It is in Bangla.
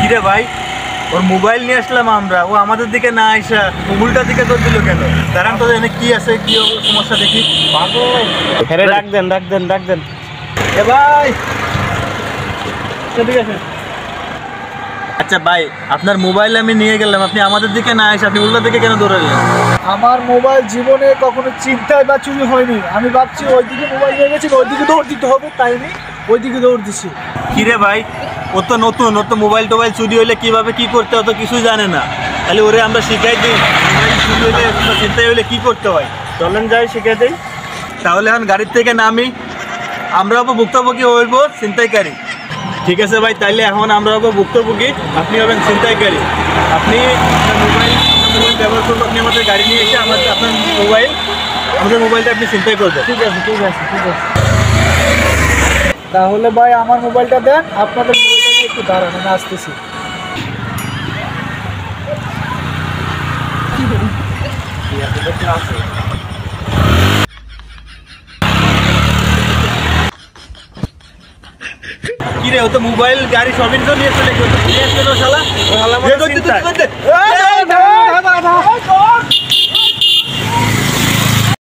কিরে ভাই, ওর মোবাইল নিয়ে আসলাম আমরা, ও আমাদের দিকে না আইসা উল্টার দিকে দৌড় দিল কেন? দাঁড়ান তো, এখানে কি আছে, কি সমস্যা দেখি। হ্যাঁ, ডাক দেন। এ ভাই, ঠিক আছে। আচ্ছা ভাই, আপনার মোবাইল আমি নিয়ে গেলাম, আপনি আমাদের দিকে না এসে আপনি উল্টার দিকে কেন দৌড়ালেন? আমার মোবাইল জীবনে কখনো চিন্তায় বা চুরি হয়নি। আমি ভাবছি ওইদিকে মোবাইল নিয়ে গেছি, ওইদিকে দৌড় দিতে হবে, তাই আমি ওইদিকে দৌড় দিছি। কিরে ভাই, ও তো নতুন, ও তো মোবাইল টোবাইল চুরি হইলে কিভাবে কি করতে হয় তো কিছুই জানে না। তাহলে ওরে আমরা শিখাই দিই মোবাইল চুরি হইলে কিংবা চিন্তায় হইলে কি করতে হয়। চলেন যাই শিখে দিই। তাহলে এখন গাড়ির থেকে নামি, আমরাও ভুক্তভোগী হইব ছিনতাইকারী। ঠিক আছে ভাই, তাইলে এখন আমরা হবো ভুক্তভোগী, আপনি হবেন ছিনতাইকারী। আপনি আপনার মোবাইল ব্যবহার করবো, আপনি আমাদের গাড়ি নিয়ে এসে আমাদের মোবাইলটা আপনি ছিনতাই করবেন। ঠিক আছে। তাহলে ভাই আমার মোবাইলটা দেন, আপনাদের মোবাইলটা নিয়ে একটু দাঁড়ান, আমি আসতেছি। কিরে, ও তো মোবাইল গাড়ি সবই তো নিয়ে চলে গেল, নিয়ে আসলে তো শালা।